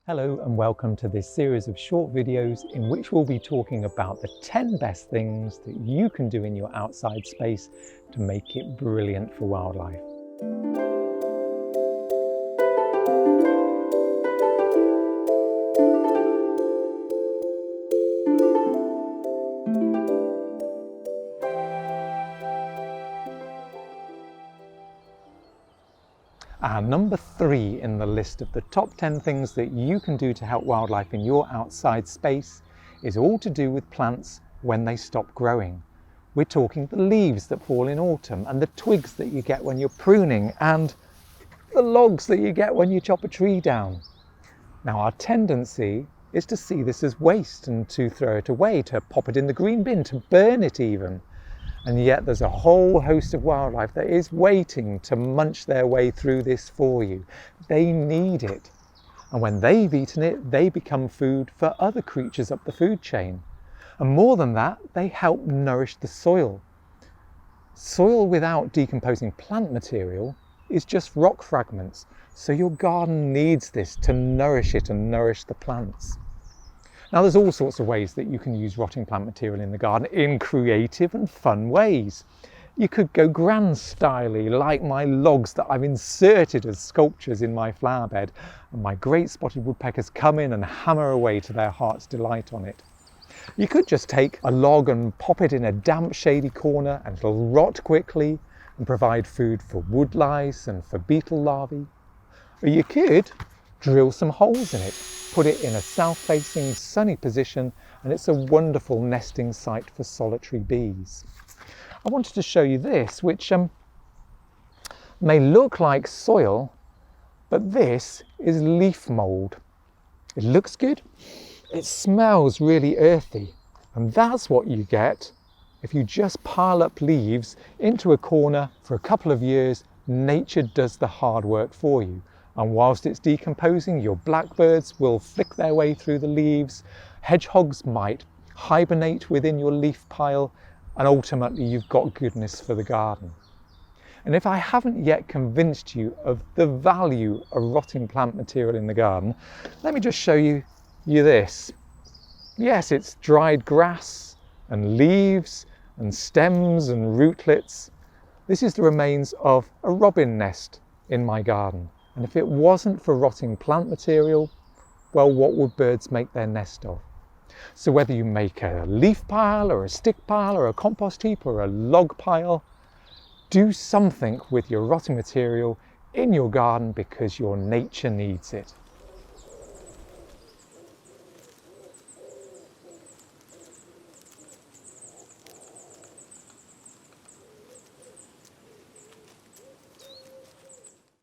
Hello and welcome to this series of short videos in which we'll be talking about the 10 best things that you can do in your outside space to make it brilliant for wildlife. Number 3 in the list of the top 10 things that you can do to help wildlife in your outside space is all to do with plants when they stop growing. We're talking the leaves that fall in autumn and the twigs that you get when you're pruning and the logs that you get when you chop a tree down. Now, our tendency is to see this as waste and to throw it away, to pop it in the green bin, to burn it even. And yet there's a whole host of wildlife that is waiting to munch their way through this for you. They need it. And when they've eaten it, they become food for other creatures up the food chain. And more than that, they help nourish the soil. Soil without decomposing plant material is just rock fragments. So your garden needs this to nourish it and nourish the plants. Now, there's all sorts of ways that you can use rotting plant material in the garden in creative and fun ways. You could go grand style-y, like my logs that I've inserted as sculptures in my flower bed, and my great spotted woodpeckers come in and hammer away to their heart's delight on it. You could just take a log and pop it in a damp, shady corner, and it'll rot quickly and provide food for wood lice and for beetle larvae. Or you could drill some holes in it, put it in a south-facing sunny position, and it's a wonderful nesting site for solitary bees. I wanted to show you this, which may look like soil, but this is leaf mould. It looks good, it smells really earthy, and that's what you get if you just pile up leaves into a corner for a couple of years. Nature does the hard work for you. And whilst it's decomposing, your blackbirds will flick their way through the leaves, hedgehogs might hibernate within your leaf pile, and ultimately you've got goodness for the garden. And if I haven't yet convinced you of the value of rotting plant material in the garden, let me just show you this. Yes, it's dried grass and leaves and stems and rootlets. This is the remains of a robin nest in my garden. And if it wasn't for rotting plant material, well, what would birds make their nest of? So whether you make a leaf pile or a stick pile or a compost heap or a log pile, do something with your rotting material in your garden because your nature needs it.